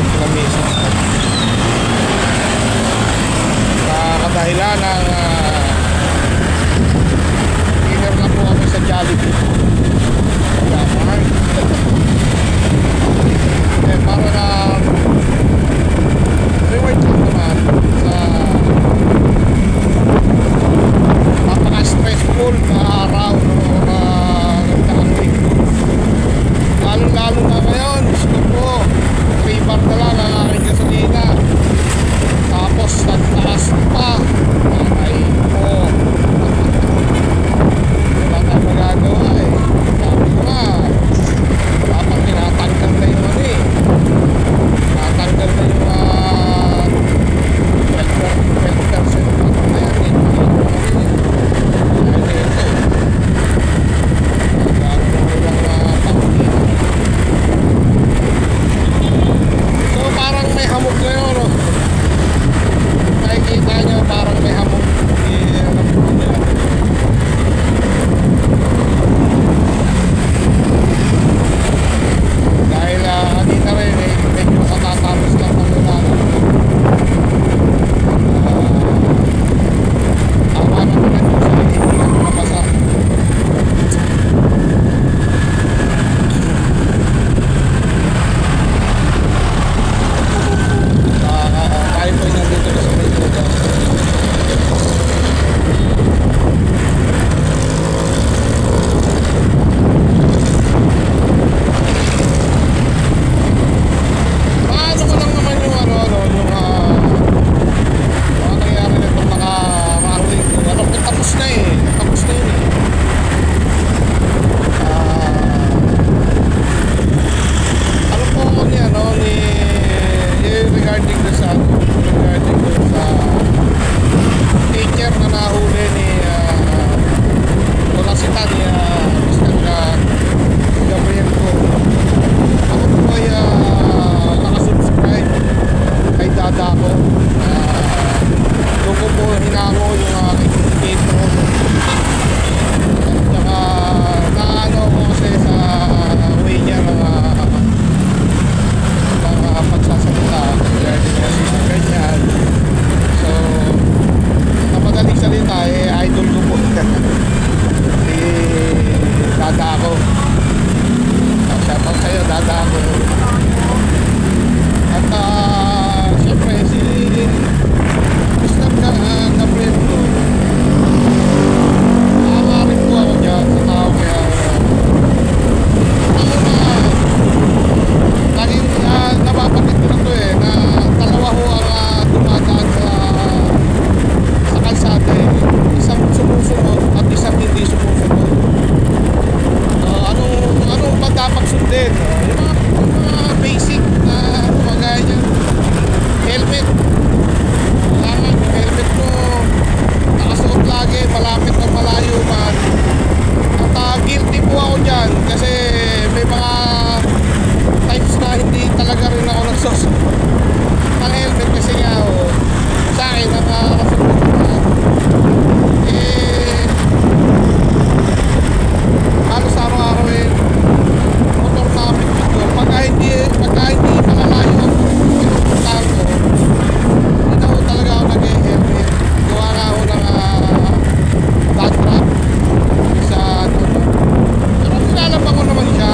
sila misis. Kadahilan ng dinner na po kami sa Jollibee. Yaman. Para na reward lang naman sa napaka-stressful na araw na nagdaang week. Lalo na ngayon, gusto ko 3 bar na lang ang aking gasolina. Tapos nagtaas pa. Ay po, wala tayong magagawa eh. Sabi ko nga, dapat tinatanggal na yung ano eh, tinatanggal na yung 12% na yan eh. Dahil ito nagagawa lang pangkina. So parang may hamog na yun, no? Nakikita nyo parang may hamog. Alam ko nila. Dahil hindi na rin eh, medyo katatapos lang ng ulan. Tama na naman yung sa hindi na mabasa. Tayo po yung nandito na sa medyo. Paano ko lang naman yung yung mga nangyari na itong mga rolling. Tapos na eh. Tapos na yun eh. Ano po ako niya, regarding doon sa teacher na nahuli ni Tolasitan ni Mr. Gabriel ko. Ako po ay nakasubscribe kay dada ko. Doon ko po hinango yung aking indicator. At saka naano ko kasi sa way niya ng pagsasalita regarding kasi sa ganyan. So sa madaling salita eh, idol ko po si dada ko. Shoutout sa'yo dada ko. At siyempre si Mr. Gabriel ko, nakakarin po ako dyan sa tao kaya ako na laging nababanggit ko na to eh, na dalawa ho ang dumadaan sa kalsada eh. Isang sumusunod at isang hindi sumusunod. Anong ba dapat sundin? Yung mga basic na kumagaya niya. Helmet. Kailangan yung helmet mo nakasuot lagi, malapit na malayo man. At guilty po ako dyan kasi may mga times na hindi talaga rin ako nagsusunod ng helmet kasi nga sa akin nakakasuot na halos araw-araw eh motor namin dito pagka hindi malalayo ang pinagpuntahan ko, hindi na ako talaga ako nag-helmet. Gawa nga ako ng bad trap sa pero nilalabang ko naman siya.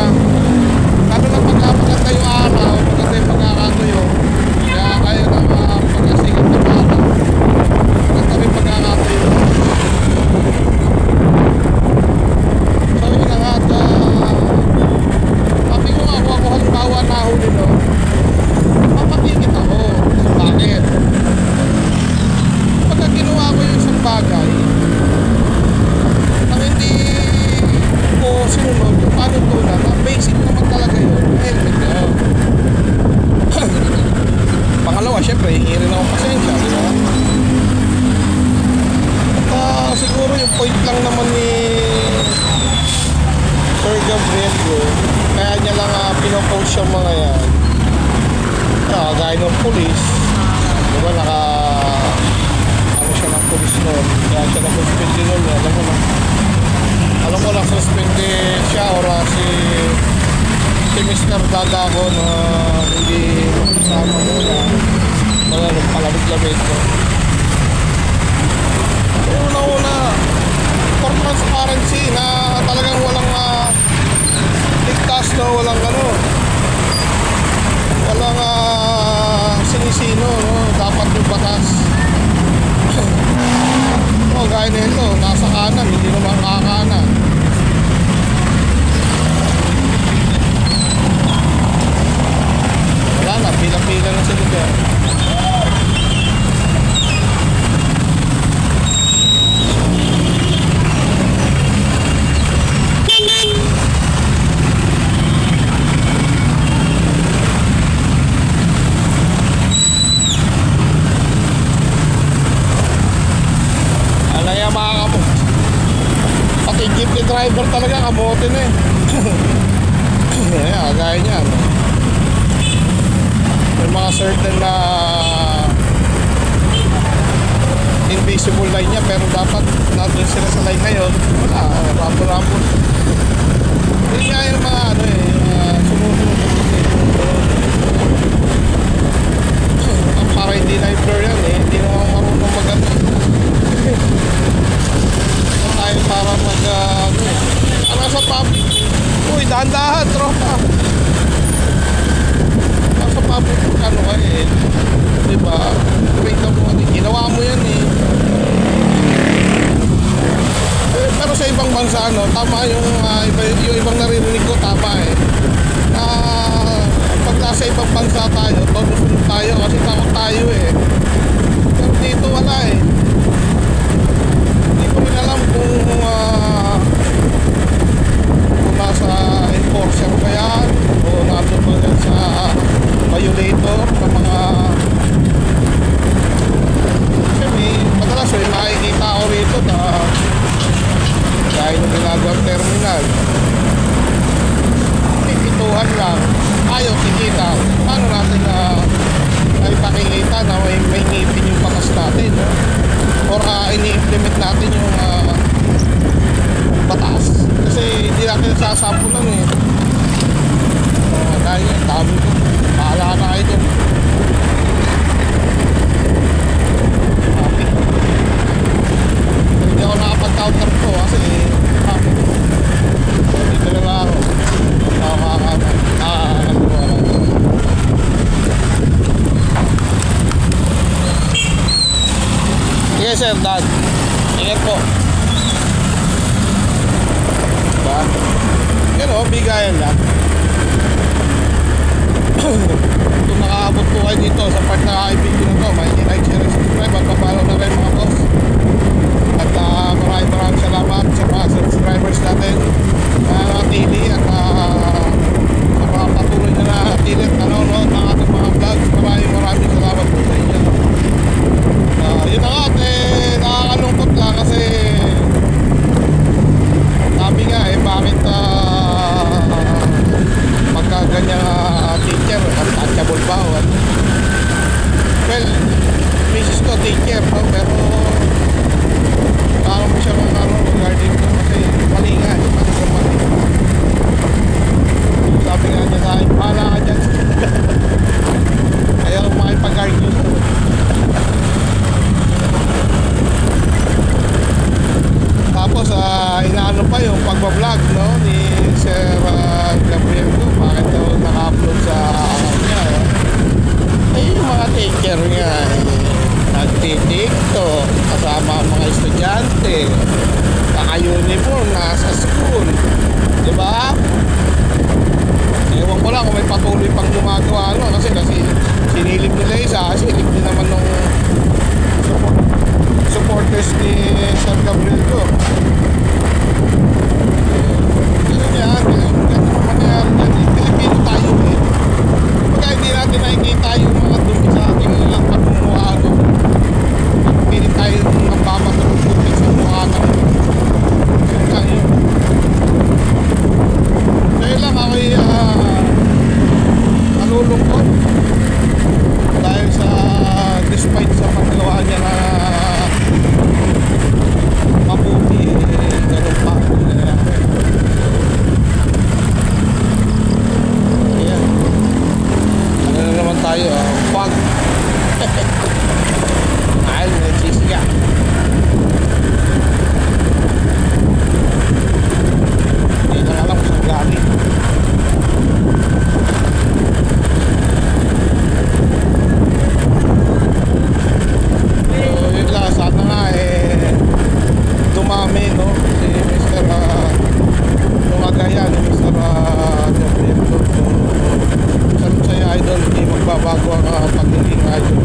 Lalo na pagkapaganda yung araw, maganda yung pagkakatuyo. Kaya kayo ng pagkasigat ng araw, maganda rin pagkakatuyo. So yun na nga, sabi ko nga, kung ako halimbawa nahuli no, mapatigit ako. Bakit? Pagka ginawa ko yung isang bagay nang hindi ko sinunod yung panutunan, ang basic naman talaga yun, helmet yun. Pangalawa, syempre, hingi rin ako pasensya, di ba? At siguro yung point lang naman ni Sir Gabriel ko, kaya niya lang pinopost yung mga yan. Gaya ng police, di ba, ano siya ng police noon, kaya siya na-suspend noon, alam ko lang suspende siya or si Mr. Dada ko na hindi sabi lamig-lamig ko. Una-una, for transparency na talagang walang ligtas, no? Walang walang sinisino, no? Dapat yung batas. O, gaya nito, nasa kanan, hindi naman kakanan. Wala na, pila-pila na sila dyan. Pati jeepney driver talaga kamote na eh. Ayan, gaya niyan. May mga certain na invisible line niya, pero dapat natin sila sa line na yun. Wala, rambo-rambo. Yun nga yung mga sumusunod. Para hindi na-blur yan eh, hindi naman marunong maganda. Tayo para nasa public. Uy, dahan-dahan, tropa. Nasa public, diba? Wait na mo, ginawa mo yan eh. Pero sa ibang bansa, tama yung ibang naririnig ko, tama eh. Pag nasa ibang bansa tayo, tono-sunod tayo kasi takot tayo eh. Pero dito wala eh. Hindi ko rin alam kung nasa enforcer ba yan o nandun ba yan sa violator sa mga kasi madalas may makikita ako rito na dahil yung ginagawang terminal pipituhan lang ayaw kikita. Paano natin ay pakikita na may ngipin yung batas natin, no? Or ini-implement natin yung batas kasi hindi natin sasampulan eh. Dahil yung dami ko bahala na kayo dun. Hindi ako nakapag-counter ko kasi dito na lang ako sige sir, dad. Ingat po. Diba? Yan o, bigayan lang. Kung nakaabot po kayo dito sa part na i-video na to, may like, share, subscribe at papalo na rin mga boss. At maraming salamat sa mga subscribers natin na natili at sa mga patuloy na natili at nanonood ng ating mga vlogs. Maraming salamat po sa inyo. Yun na nga at nakakalungkot lang kasi sabi nga bakit pagka ganyang teacher untouchable ba o well, misis ko teacher, no? Pero parang mo siya regarding ko kasi mali nga sabi nga niya sa akin, pahala ka dyan. Ayaw makipag-argue. Tapos inaano pa yung pagbablog, no, ni Sir Gabriel ko, bakit daw naka-upload sa kanya yung mga teacher nga nagtitiktok kasama ang mga estudyante naka-uniform, nasa school, diba? Ewan ko lang kung may patuloy pang gumagawa kasi sinilip nila isa, sinilip din naman nung supporters ni Sir Gabriel ko. Ganun mangyayari dyan. Pilipino tayo eh. Pagka hindi natin nakikita yung mga dumi sa ating pagmumukha, pilit tayo ng papatulog sa mukha natin. Yun. Kaya lang ako'y nalulungkot dahil sa despite sa paggawa niya na mabuti ganun pa. Ayan, ano na naman tayo, pag radyo.